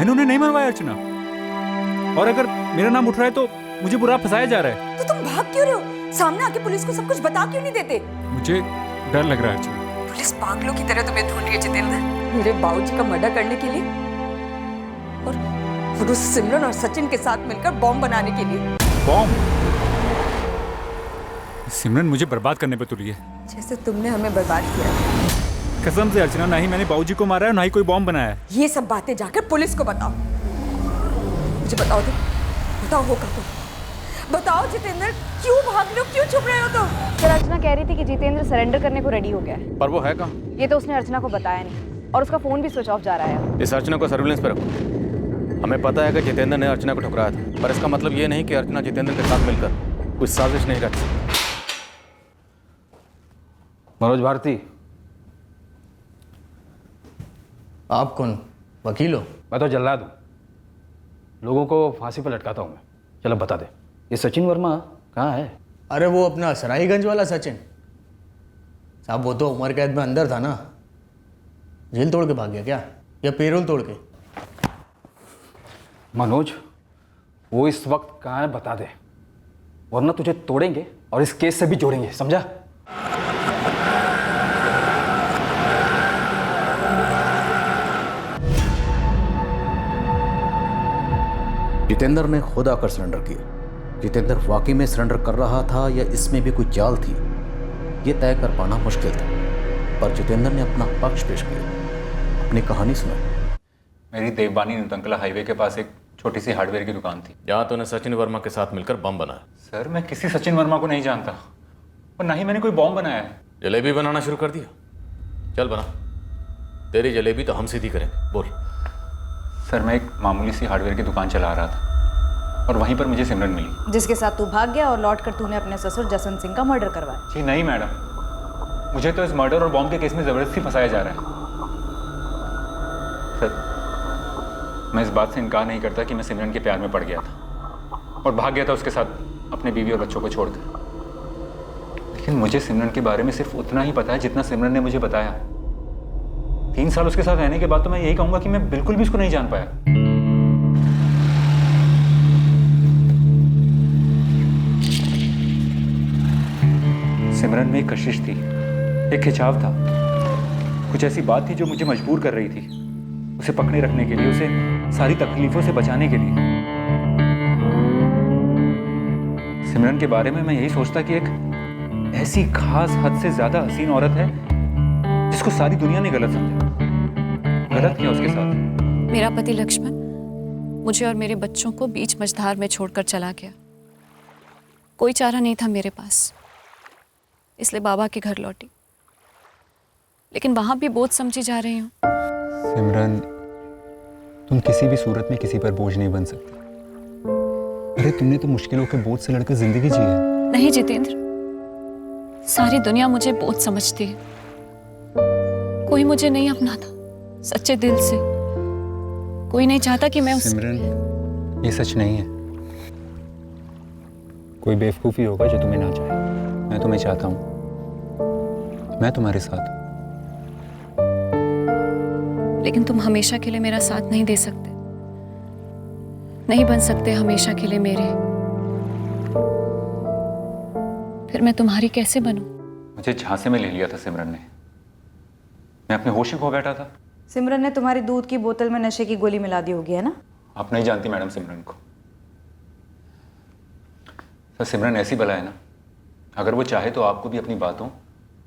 उन्हें नहीं मरवाया अर्चना, और अगर मेरा नाम उठ रहा है तो मुझे बुरा फंसाया जा रहा है। तो तुम भाग क्यों रहे हो? सामने आके पुलिस को सब कुछ बता क्यों नहीं देते? मुझे डर लग रहा है अर्चना। पुलिस पागलों की तरह तुम्हें ढूंढ रही है जितेंद्र, मेरे बाबूजी का मर्डर करने के लिए और उस सिमरन और सचिन के साथ मिलकर बॉम्ब बनाने के लिए। बॉम्ब? सिमरन मुझे बर्बाद करने पे तुली है। जैसे तुमने हमें बर्बाद किया। कसम से अर्चना, ना ही मैंने बाबूजी को मारा है, ना ही कोई बॉम्ब बनाया है। ये सब बातें जाकर पुलिस को बताओ। मुझे बताओ तुम, बताओ होगा तुम, बताओ जितेंद्र, क्यों भाग रहे हो, क्यों छुप रहे हो तुम? सर, अर्चना कह रही थी कि जितेंद्र सरेंडर करने को रेडी हो गया है। पर वो है कहाँ? ये तो उसने अर्चना को बताया नहीं, और उसका फोन भी स्विच ऑफ जा रहा है। इस अर्चना को सर्विलेंस पे रखो। हमें पता है कि जितेंद्र ने अर्चना को ठुकराया था, पर इसका मतलब ये नहीं कि अर्चना जितेंद्र के साथ मिलकर कुछ साजिश नहीं रखती। मनोज भारती, आप कौन? वकील हो? मैं तो जल्लाद हूँ, लोगों को फांसी पर लटकाता हूँ मैं। चलो बता दे, ये सचिन वर्मा कहाँ है? अरे वो अपना सराईगंज वाला सचिन साहब, वो तो उम्र कैद में अंदर था ना। जेल तोड़ के भाग गया क्या, या पेरोल तोड़ के? मनोज, वो इस वक्त कहाँ है बता दे, वरना तुझे तोड़ेंगे और इस केस से भी जोड़ेंगे, समझा? जितेंद्र ने खुद आकर सरेंडर किया। जितेंद्र वाकई में सरेंडर कर रहा था या इसमें भी कोई चाल थी, ये तय कर पाना मुश्किल था, पर जितेंद्र ने अपना पक्ष पेश किया, अपनी कहानी सुनाई। मेरी देवबानी नुतंकला हाईवे के पास एक छोटी सी हार्डवेयर की दुकान थी, जहाँ तूने सचिन वर्मा के साथ मिलकर बम बनाया। सर, मैं किसी सचिन वर्मा को नहीं जानता, और ना ही मैंने कोई बॉम्ब बनाया है। जलेबी बनाना शुरू कर दिया? चल बना, तेरी जलेबी तो हम सीधी करेंगे। बोल। सर, मैं एक मामूली सी हार्डवेयर की दुकान चला रहा था, और वहीं पर मुझे सिमरन मिली, जिसके साथ तू भाग गया और लौटकर तूने अपने ससुर जसवंत सिंह का मर्डर करवाया। जी नहीं मैडम, मुझे तो इस मर्डर और बॉम्ब के केस में जबरदस्ती फंसाया जा रहा है। सर, मैं इस बात से इनकार नहीं करता कि मैं सिमरन के प्यार में पड़ गया था और भाग गया था उसके साथ अपने बीवी और बच्चों को छोड़कर। लेकिन मुझे सिमरन के बारे में सिर्फ उतना ही पता है जितना सिमरन ने मुझे बताया। 3 साल उसके साथ रहने के बाद तो मैं यही कहूंगा कि मैं बिल्कुल भी उसको नहीं जान पाया। सिमरन में एक कशिश थी, एक खिंचाव था, कुछ ऐसी बात थी जो मुझे मजबूर कर रही थी उसे पकड़े रखने के लिए, उसे सारी तकलीफों से बचाने के लिए। सिमरन के बारे में मैं यही सोचता कि एक ऐसी खास हद से ज्यादा हसीन औरत है जिसको सारी दुनिया ने गलत समझा। गलत किया उसके साथ। मेरा पति लक्ष्मण मुझे और मेरे बच्चों को बीच मझधार में छोड़कर चला गया। कोई चारा नहीं था मेरे पास, इसलिए बाबा के घर लौटी, लेकिन वहां भी बोझ समझी जा रही हूँ। सिमरन, तुम किसी भी सूरत में किसी पर बोझ नहीं बन सकती। अरे तुमने तो मुश्किलों के बोझ से लड़कर जिंदगी जी है। नहीं जितेंद्र, सारी दुनिया मुझे बोझ समझती है। कोई मुझे नहीं अपनाता सच्चे दिल से। कोई नहीं चाहता कि मैं सिमरन, ये सच नहीं है। कोई बेवकूफ़ी होगा जो तुम्हें ना चाहे। मैं तुम्हें चाहता हूं, मैं तुम्हारे साथ हूं। लेकिन तुम हमेशा के लिए मेरा साथ नहीं दे सकते, नहीं बन सकते हमेशा के लिए मेरे। फिर मैं तुम्हारी कैसे बनूं? मुझे झांसे में ले लिया था सिमरन ने। मैं अपने होश में खो बैठा था। सिमरन ने तुम्हारी दूध की बोतल में नशे की गोली मिला दी होगी, है ना? आप नहीं जानती मैडम सिमरन को। तो सिमरन ऐसी बला है ना, अगर वो चाहे तो आपको भी अपनी बातों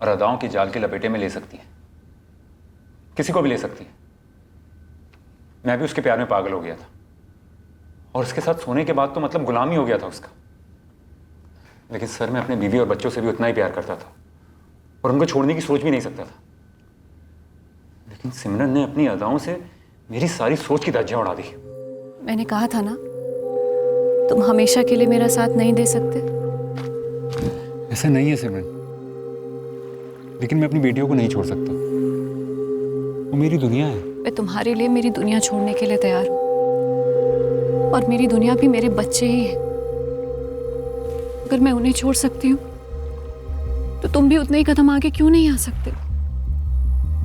और अदाओं के जाल के लपेटे में ले सकती है। किसी को भी ले सकती है। मैं भी उसके प्यार में पागल हो गया था, और उसके साथ सोने के बाद तो मतलब गुलामी हो गया था उसका। लेकिन सर, मैं अपने बीवी और बच्चों से भी उतना ही प्यार करता था, और उनको छोड़ने की सोच भी नहीं सकता था। लेकिन सिमरन ने अपनी अदाओं से मेरी सारी सोच की धज्जियां उड़ा दी। मैंने कहा था ना, तुम हमेशा के लिए मेरा साथ नहीं दे सकते। ऐसा नहीं है सिमरन, लेकिन मैं अपनी बेटियों को नहीं छोड़ सकता। वो मेरी दुनिया है। मैं तुम्हारे लिए मेरी दुनिया छोड़ने के लिए तैयार हूं, और मेरी दुनिया भी मेरे बच्चे ही हैं। अगर मैं उन्हें छोड़ सकती हूँ तो तुम भी उतने ही कदम आगे क्यों नहीं आ सकते?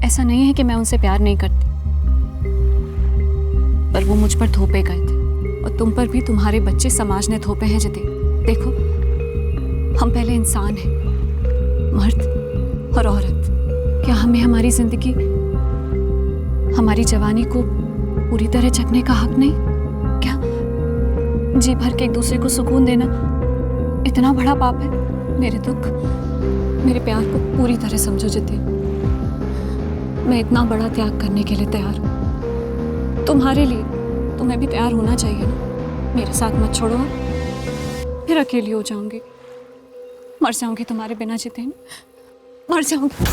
ऐसा नहीं है कि मैं उनसे प्यार नहीं करती, पर वो मुझ पर थोपे गए थे, और तुम पर भी तुम्हारे बच्चे समाज ने थोपे हैं। जिते देखो, हम पहले इंसान हैं, मर्द और औरत। क्या हमें हमारी जिंदगी, हमारी जवानी को पूरी तरह चखने का हक नहीं? क्या जी भर के एक दूसरे को सुकून देना इतना बड़ा पाप है? मेरे दुख, मेरे प्यार को पूरी तरह समझो जिते। मैं इतना बड़ा त्याग करने के लिए तैयार हूं तुम्हारे लिए। तुम्हें भी तैयार होना चाहिए ना। मेरे साथ मत छोड़ो, फिर अकेली हो जाऊंगी, मर जाऊंगी तुम्हारे बिना जितेंद्र, मर जाऊंगी।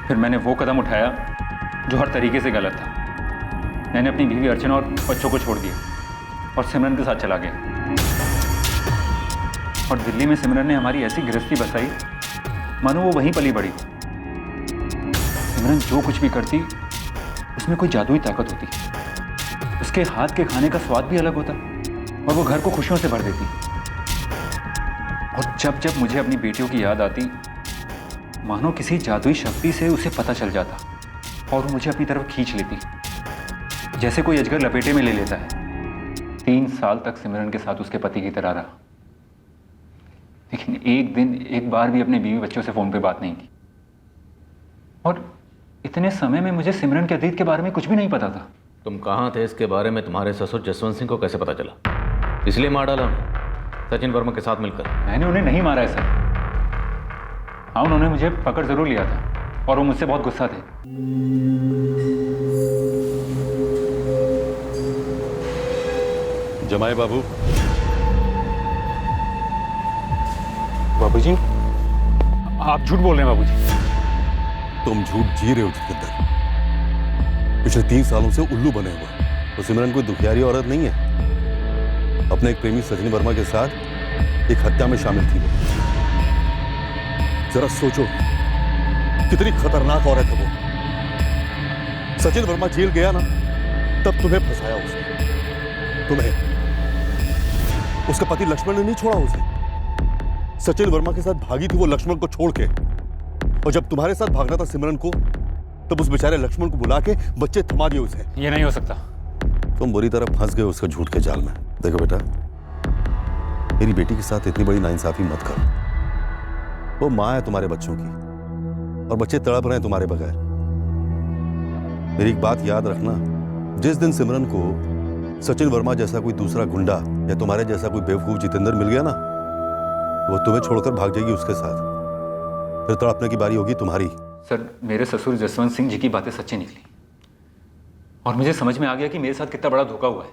फिर मैंने वो कदम उठाया जो हर तरीके से गलत था। मैंने अपनी बीवी अर्चना और बच्चों को छोड़ दिया और सिमरन के साथ चला गया। और दिल्ली में सिमरन ने हमारी ऐसी गृहस्थी बसाई मानो वो वहीं पली बड़ी हो। सिमरन जो कुछ भी करती उसमें कोई जादुई ताकत होती। उसके हाथ के खाने का स्वाद भी अलग होता, और वो घर को खुशियों से भर देती। और जब जब मुझे अपनी बेटियों की याद आती, मानो किसी जादुई शक्ति से उसे पता चल जाता, और वो मुझे अपनी तरफ खींच लेती, जैसे कोई अजगर लपेटे में ले लेता है। 3 साल तक सिमरन के साथ उसके पति की तरह रहा, लेकिन एक दिन एक बार भी अपने बीवी बच्चों से फोन पे बात नहीं की। और इतने समय में मुझे सिमरन के अतीत के बारे में कुछ भी नहीं पता था। तुम कहाँ थे इसके बारे में तुम्हारे ससुर जसवंत सिंह को कैसे पता चला? इसलिए मार डाला उन्हें सचिन वर्मा के साथ मिलकर? मैंने उन्हें नहीं मारा है सर। हाँ, उन्होंने मुझे पकड़ जरूर लिया था, और वो मुझसे बहुत गुस्सा थे। जमाए बाबू। बाबूजी, आप झूठ बोल रहे हैं बाबूजी। तुम झूठ जी रहे हो जितेंद्र। पिछले 3 सालों से उल्लू बने हुए। तो सिमरन कोई दुखियारी औरत नहीं है। अपने एक प्रेमी सचिन वर्मा के साथ एक हत्या में शामिल थी। जरा सोचो कितनी खतरनाक औरत है वो। सचिन वर्मा जेल गया ना, तब तुम्हें फंसाया उसने। तुम्हें, उसका पति लक्ष्मण ने नहीं छोड़ा उसे। सचिन वर्मा के साथ भागी थी वो लक्ष्मण को छोड़ के, और जब तुम्हारे साथ भागना था सिमरन को, तब उस बेचारे लक्ष्मण को बुला के बच्चे थमा दिए उसे। ये नहीं हो सकता। तुम बुरी तरह फंस गए उसके झूठ के जाल में। देखो बेटा, मेरी बेटी के साथ इतनी बड़ी नाइंसाफी मत करो। वो माँ है तुम्हारे बच्चों की, और बच्चे तड़प रहे हैं तुम्हारे बगैर। मेरी एक बात याद रखना, जिस दिन सिमरन को सचिन वर्मा जैसा कोई दूसरा गुंडा या तुम्हारे जैसा कोई बेवकूफ जितेंद्र मिल गया ना, वो तुम्हें छोड़कर भाग जाएगी उसके साथ। फिर तड़पने की बारी होगी तुम्हारी। सर, मेरे ससुर जसवंत सिंह जी की बातें सच्ची निकली और मुझे समझ में आ गया कि मेरे साथ कितना बड़ा धोखा हुआ है।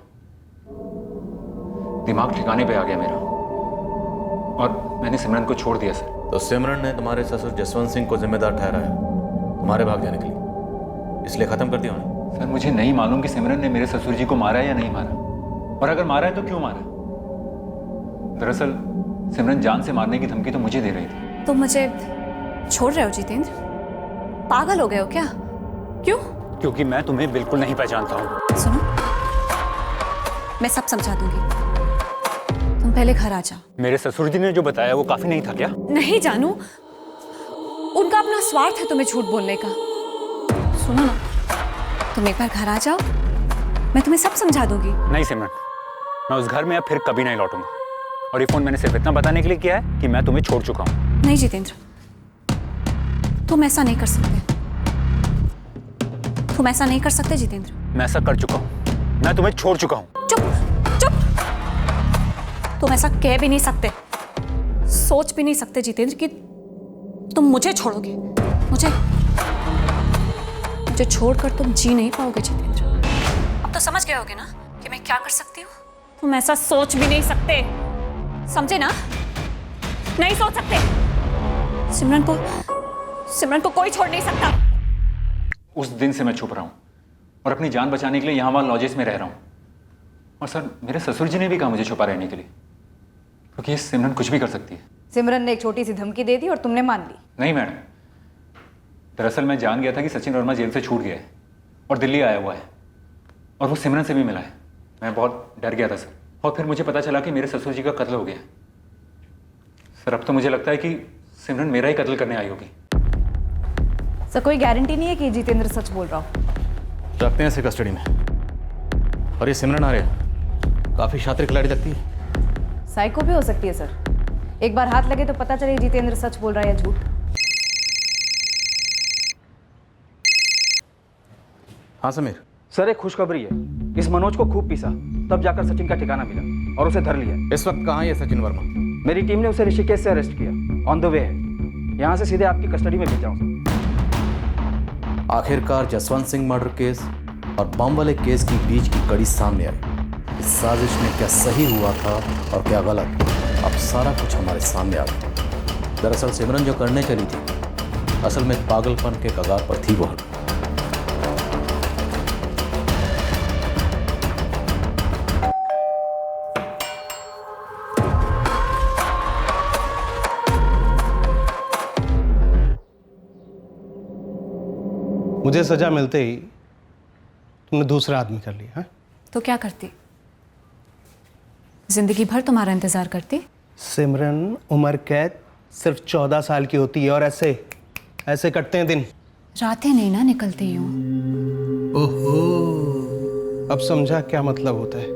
दिमाग ठिकाने पे आ गया मेरा और मैंने सिमरन को छोड़ दिया सर। तो सिमरन ने तुम्हारे ससुर जसवंत सिंह को जिम्मेदार ठहराया तुम्हारे भाग जाने के लिए, इसलिए खत्म कर दिया उन्हें। सर, मुझे नहीं मालूम कि सिमरन ने मेरे ससुर जी को मारा है या नहीं मारा, और अगर मारा है तो क्यों मारा। दरअसल सिमरन जान से मारने की धमकी तो मुझे दे रही थी। तुम मुझे छोड़ रहे हो जितेंद्र? पागल हो गए हो क्या? क्यों? क्योंकि मैं तुम्हें बिल्कुल नहीं पहचानता हूँ। सुनो, मैं सब समझा दूंगी, तुम पहले घर आ जाओ। मेरे ससुर जी ने जो बताया वो काफी नहीं था क्या? नहीं जानू, उनका अपना स्वार्थ है तुम्हें झूठ बोलने का। सुनो ना, तुम एक बार घर आ जाओ, मैं तुम्हें सब समझा दूंगी। नहीं सिमरन, मैं उस घर में अब फिर कभी नहीं लौटूंगा, और ये फोन मैंने सिर्फ इतना बताने के लिए किया है कि मैं तुम्हें छोड़ चुका हूँ। नहीं जितेंद्र, तुम ऐसा नहीं कर सकते। तुम ऐसा नहीं कर सकते जितेंद्र। मैं ऐसा कर चुका हूँ, मैं तुम्हें छोड़ चुका हूँ। चुप चुप, तुम ऐसा कह भी नहीं सकते, सोच भी नहीं सकते जितेंद्र कि तुम मुझे छोड़ोगे। मुझे छोड़कर तुम जी नहीं पाओगे जितेंद्र। अब तो समझ गए होगे ना कि मैं क्या कर सकती हूँ। तुम ऐसा सोच भी नहीं सकते, समझे ना? नहीं सोच सकते। सिमरन को कोई छोड़ नहीं सकता। उस दिन से मैं छुप रहा हूँ और अपनी जान बचाने के लिए यहाँ वहाँ लॉजेस में रह रहा हूँ। और सर, मेरे ससुर जी ने भी कहा मुझे छुपा रहने के लिए, क्योंकि ये सिमरन कुछ भी कर सकती है। सिमरन ने एक छोटी सी धमकी दे दी और तुमने मान ली? नहीं मैडम, दरअसल मैं जान गया था कि सचिन वर्मा जेल से छूट गया है और दिल्ली आया हुआ है, और वो सिमरन से भी मिला है। मैं बहुत डर गया था सर, और फिर मुझे पता चला कि मेरे ससुर जी का कत्ल हो गया। सर, अब तो मुझे लगता है कि सिमरन मेरा ही कत्ल करने आई होगी। सर, कोई गारंटी नहीं है कि जितेंद्र सच बोल रहा हो। रखते हैं इसे कस्टडी में। और ये सिमरन आ रहे काफी शातिर खिलाड़ी लगती है। साइको भी हो सकती है सर, एक बार हाथ लगे तो पता चले जितेंद्र सच बोल रहा है या झूठ। हाँ समीर। सर, एक खुशखबरी है। इस मनोज को खूब पीसा, तब जाकर सचिन का ठिकाना मिला और उसे धर लिया। इस वक्त कहाँ है सचिन वर्मा? मेरी टीम ने उसे ऋषिकेश से अरेस्ट किया, ऑन द वे है। यहाँ से सीधे आपकी कस्टडी में भेज रहा हूँ। आखिरकार जसवंत सिंह मर्डर केस और बम वाले केस के बीच की कड़ी सामने आई। इस साजिश में क्या सही हुआ था और क्या गलत, अब सारा कुछ हमारे सामने आ गया। दरअसल सिमरन जो करने चली थी, असल में पागलपन के कगार पर थी वो। मुझे सजा मिलते ही तुमने दूसरा आदमी कर लिया। तो क्या करती? जिंदगी भर तुम्हारा इंतजार करती। सिमरन, उम्र कैद सिर्फ 14 साल की होती है और ऐसे कटते हैं दिन। रातें नहीं ना निकलती यूं। ओहो, अब समझा क्या मतलब होता है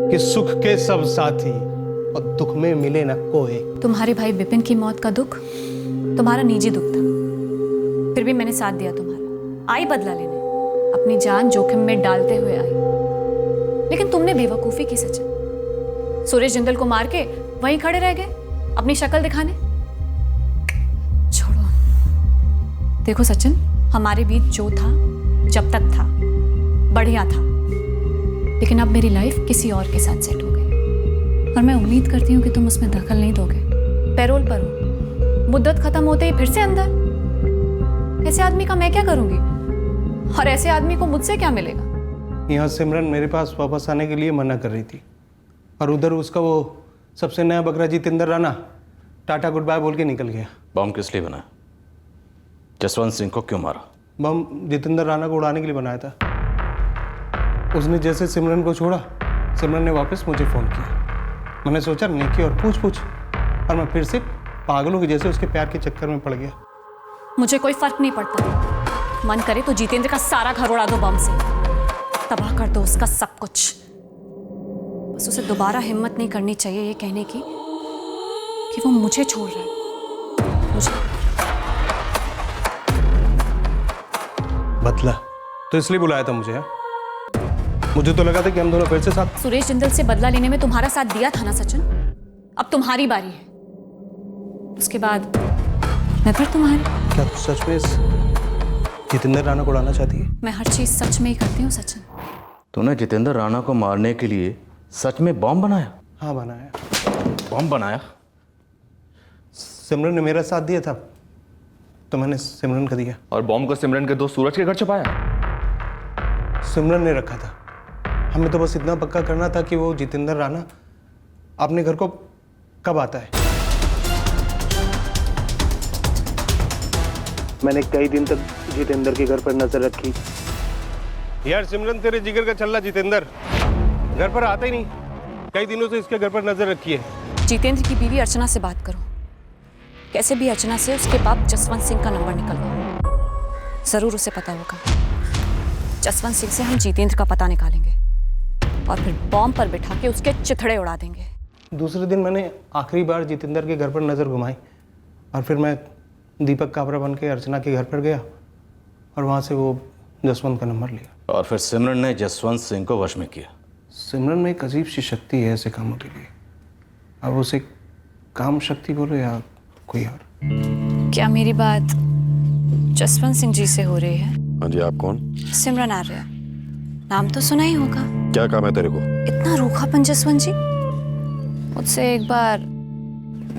कि सुख के सब साथी और दुख में मिले न कोई। तुम्हारे भाई विपिन की मौत का दुख तुम्हारा निजी दुख था, फिर भी मैंने साथ दिया तुम्हारा। आई बदला लेने, अपनी जान जोखिम में डालते हुए आई, लेकिन तुमने बेवकूफ़ी की सचिन। सुरेश जिंदल को मार के वहीं खड़े रह गए अपनी शक्ल दिखाने। छोड़ो, देखो सचिन, हमारे बीच जो था जब तक था बढ़िया था, लेकिन अब मेरी लाइफ किसी और के साथ सेट हो गई और मैं उम्मीद करती हूँ कि तुम उसमें दखल नहीं दोगे। पैरोल पर हो, मुद्दत खत्म होते ही फिर से अंदर। ऐसे आदमी का मैं क्या करूंगी, और ऐसे आदमी को मुझसे क्या मिलेगा? यहाँ सिमरन मेरे पास वापस आने के लिए मना कर रही थी, और उधर उसका वो सबसे नया बकरा Jitendra Rana tata good bye बोल के निकल गया। बम किस लिए बनाया? जसवंत सिंह को क्यों मारा? बम जितेंद्र राणा को उड़ाने के लिए बनाया था। उसने जैसे सिमरन को छोड़ा, सिमरन ने वापस मुझे फ़ोन किया। मैंने सोचा नेकी और पूछ और मैं फिर से पागलों की जैसे उसके प्यार के चक्कर में पड़ गया। मुझे कोई फर्क नहीं पड़ता, मन करे तो जितेंद्र का सारा घर उड़ा दो बम से, तबाह कर दो उसका सब कुछ। बस उसे दोबारा हिम्मत नहीं करनी चाहिए ये कहने की कि वो मुझे छोड़ रहा है। मुझे बदला तो इसलिए बुलाया था मुझे? हाँ? मुझे तो लगा था कि हम दोनों फिर से साथ। सुरेश जिंदल से बदला लेने में तुम्हारा साथ दिया था ना सचिन, अब तुम्हारी बारी है। उसके बाद मैं फिर तुम्हारी। क्या तू सच में इस जितेंद्र राणा को उड़ाना चाहती है? मैं हर चीज सच में ही करती हूँ सचिन। तूने जितेंद्र राणा को मारने के लिए सच में बॉम्ब बनाया? हाँ बनाया। बॉम्ब बनाया? सिमरन ने मेरा साथ दिया था तो मैंने सिमरन का दिया। और बॉम्ब को सिमरन के दोस्त सूरज के घर छुपाया? सिमरन ने रखा था। हमें तो बस इतना पक्का करना था कि वो जितेंद्र राणा अपने घर को कब आता है। मैंने कई दिन तक जितेंद्र के घर पर नजर रखी। यार सिमरन तेरे जिगर का छल्ला जितेंद्र घर पर आता ही नहीं। कई दिनों से इसके घर पर नजर रखी है। जितेंद्र की बीवी अर्चना से बात करो, कैसे भी अर्चना से उसके बाप जसवंत सिंह का नंबर निकलवाओ, जरूर उसे पता होगा। जसवंत सिंह से हम जितेंद्र का पता निकालेंगे और फिर बॉम्ब पर बिठा के उसके चिथड़े उड़ा देंगे। दूसरे दिन मैंने आखिरी बार जितेंद्र के घर पर नजर घुमाई और फिर मैं दीपक काबरा बन के अर्चना के घर पर गया और वहाँ से वो जसवंत का नंबर लिया। और फिर सिमरन ने जसवंत सिंह को वश में किया। सिमरन में एक अजीब सी शक्ति है ऐसे कामों के लिए। अब उसे काम शक्ति बोलो या कोई और। क्या मेरी बात जसवंत सिंह जी से हो रही है? हाँ जी, आप कौन? सिमरन आर्य, नाम तो सुना ही होगा। क्या काम है तेरे को? इतना रूखापन जसवंत जी, मुझसे एक बार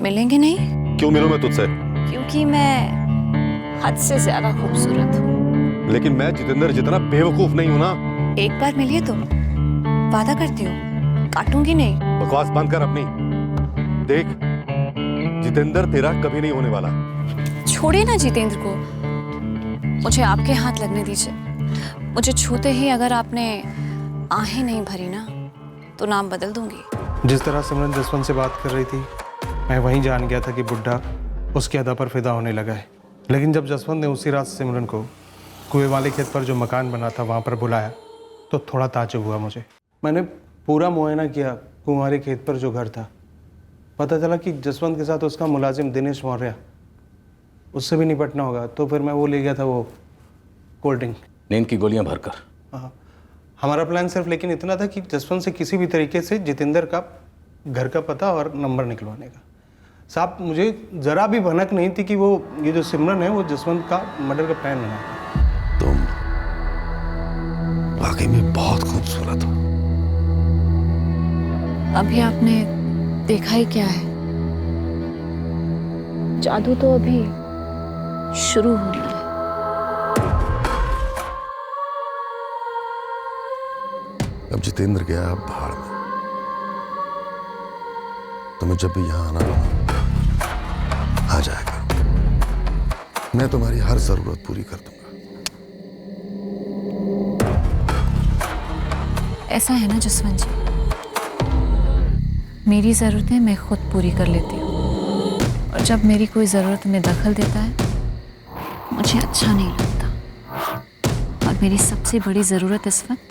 मिलेंगे नहीं? क्यों मिलूं मैं तुझसे? क्योंकि मैं हद से ज्यादा खूबसूरत हूँ। लेकिन मैं जितेंद्र जितना बेवकूफ नहीं हूं ना। एक बार मिलिए तो वादा करती हूँ, काटूंगी नहीं। बकवास बंद कर अपनी। देख, जितेंद्र तेरा कभी नहीं होने वाला। छोड़िए ना जितेंद्र को, मुझे आपके हाथ लगने दीजिए। मुझे छूते ही अगर आपने आहें नहीं भरी ना तो नाम बदल दूंगी। जिस तरह सिमरन जसवंत से बात कर रही थी मैं वहीं जान गया था कि बुड्ढा उसकी अदा पर फिदा होने लगा है। लेकिन जब जसवंत ने उसी रात सिमरन को कुएं वाले खेत पर जो मकान बना था वहाँ पर बुलाया तो थोड़ा ताज्जुब हुआ मुझे। मैंने पूरा मुआयना किया कुएं वाले खेत पर जो घर था। पता चला कि जसवंत के साथ उसका मुलाजिम दिनेश मौर्य, उससे भी निपटना होगा। तो फिर मैं वो ले गया था वो कोल्ड ड्रिंक, नींद की गोलियां भरकर। हाँ, हमारा प्लान सिर्फ लेकिन इतना था कि जसवंत से किसी भी तरीके से जितेंद्र का घर का पता और नंबर निकलवाने का। साहब मुझे ज़रा भी भनक नहीं थी कि वो ये जो सिमरन है वो जसवंत का मर्डर का प्लान बना। तुम वाकई में बहुत खूबसूरत हो। अभी आपने देखा ही क्या है, जादू तो अभी शुरू होना है। अब जितेंद्र गया अब भाड़ में। तुम्हें जब भी यहां आना हो आ जाया करो। मैं तुम्हारी हर जरूरत पूरी कर दूंगा। ऐसा है ना जसवंत जी, मेरी ज़रूरतें मैं खुद पूरी कर लेती हूँ और जब मेरी कोई ज़रूरत में दखल देता है मुझे अच्छा नहीं लगता। और मेरी सबसे बड़ी ज़रूरत इस वक्त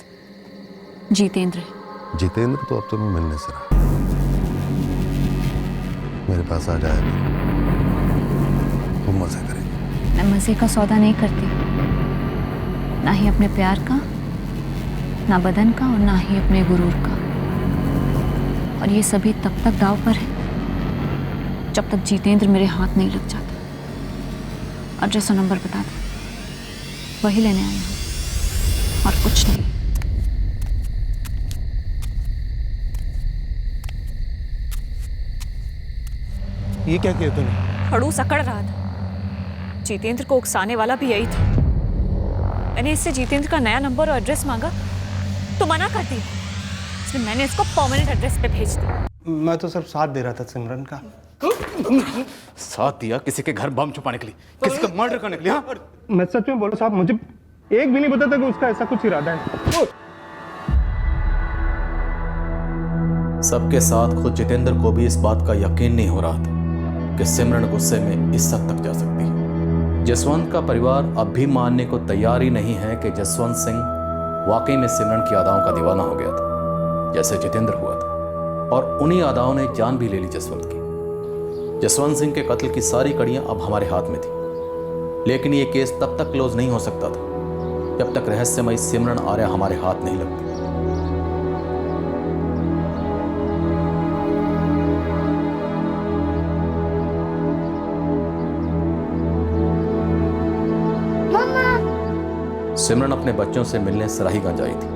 जितेंद्र है। जितेंद्र तो अब तुम्हें मिलने से रहा। मेरे पास आ जाए तुम मजे करेंगे। मैं मज़े का सौदा नहीं करती, ना ही अपने प्यार का, ना बदन का और ना ही अपने गुरूर का। और ये सभी तब तक दाव पर है जब तक जितेंद्र मेरे हाथ नहीं लग जाता। एड्रेस और नंबर बता दो, वही लेने आया हूँ और कुछ नहीं। ये क्या किया तूने? खड़ूस अकड़ रहा था। जितेंद्र को उकसाने वाला भी यही था। मैंने इससे जितेंद्र का नया नंबर और एड्रेस मांगा तो मना कर दिया, इसलिए मैंने इसको परमानेंट एड्रेस पे भेज दिया। मैं तो सिर्फ साथ दे रहा था सिमरन का। साथ दिया किसी के घर बम छुपाने के लिए, किसी का मर्डर करने के लिए? हाँ? मैं सच में बोला साहब, मुझे एक भी नहीं पता था कि उसका ऐसा कुछ इरादा है। सबके साथ खुद जितेंद्र को भी इस बात का यकीन नहीं हो रहा था कि सिमरन गुस्से में इस हद तक जा सकती है। जसवंत का परिवार अब भी मानने को तैयार ही नहीं है कि जसवंत सिंह वाकई में सिमरन की अदाओं का दीवाना हो गया था, जैसे जितेंद्र हुआ था। और उन्हीं अदाओं ने जान भी ले ली जसवंत की। जसवंत सिंह के कत्ल की सारी कड़ियां अब हमारे हाथ में थी, लेकिन ये केस तब तक क्लोज नहीं हो सकता था जब तक रहस्यमयी सिमरन आर्या हमारे हाथ नहीं लगती। सिमरन अपने बच्चों से मिलने सराहीगंज आई थी।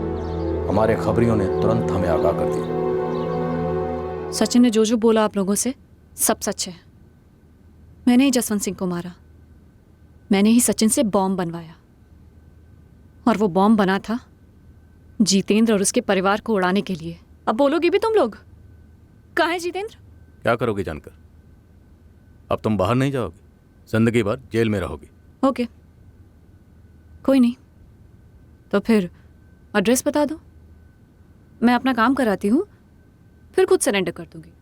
हमारे खबरियों ने तुरंत हमें आगाह कर दिया। सचिन ने जो बोला आप लोगों से सब सच है। मैंने ही जसवंत सिंह को मारा, मैंने ही सचिन से बॉम्ब बनवाया, और वो बॉम्ब बना था जितेंद्र और उसके परिवार को उड़ाने के लिए। अब बोलोगे भी तुम लोग? कहाँ है जितेंद्र? क्या करोगे जानकर? अब तुम बाहर नहीं जाओगे, जिंदगी भर जेल में रहोगी। ओके, कोई नहीं, तो फिर एड्रेस बता दो, मैं अपना काम कराती हूँ, फिर खुद सरेंडर कर दूंगी।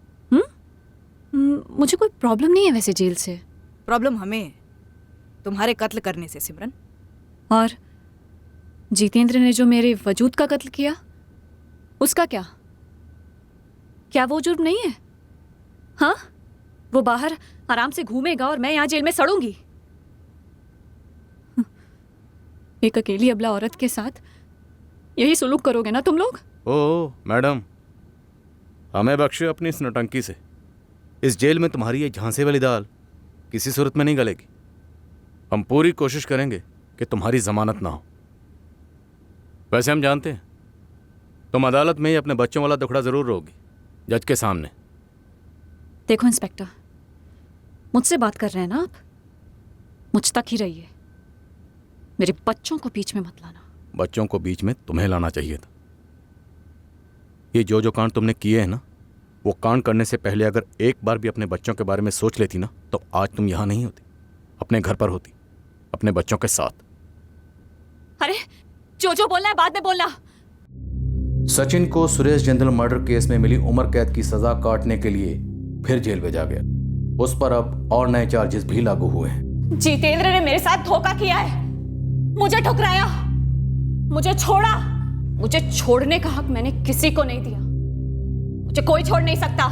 मुझे कोई प्रॉब्लम नहीं है वैसे जेल से। प्रॉब्लम हमें है, तुम्हारे कत्ल करने से सिमरन। और जितेंद्र ने जो मेरे वजूद का कत्ल किया, उसका क्या? क्या वो जुर्म नहीं है? हाँ, वो बाहर आराम से घूमेगा और मैं यहाँ जेल में सड़ूंगी। एक अकेली अबला औरत के साथ यही सुलूक करोगे ना तुम लोग? ओ मैडम, हमें बख्शे अपनी इस नौटंकी से। इस जेल में तुम्हारी ये झांसे वाली दाल किसी सूरत में नहीं गलेगी। हम पूरी कोशिश करेंगे कि तुम्हारी जमानत ना हो। वैसे हम जानते हैं तुम अदालत में ही अपने बच्चों वाला दुखड़ा जरूर रोगी, जज के सामने। देखो इंस्पेक्टर, मुझसे बात कर रहे हैं ना आप, मुझ तक ही रहिए, मेरे बच्चों को बीच में मत लाना। बच्चों को बीच में तुम्हें लाना चाहिए था। ये जो कांड तुमने किए हैं ना, वो कांड करने से पहले अगर एक बार भी अपने बच्चों के बारे में सोच लेती ना, तो आज तुम यहां नहीं होती, अपने घर पर होती, अपने बच्चों के साथ। अरे जो बोलना है बाद में बोलना। सचिन को सुरेश जिंदल मर्डर केस में मिली उम्र कैद की सजा काटने के लिए फिर जेल भेजा गया। उस पर अब और नए चार्जेस भी लागू हुए हैं। जितेंद्र ने मेरे साथ धोखा किया है, मुझे ठुकराया, मुझे छोड़ा। मुझे छोड़ने का हक मैंने किसी को नहीं दिया, मुझे कोई छोड़ नहीं सकता।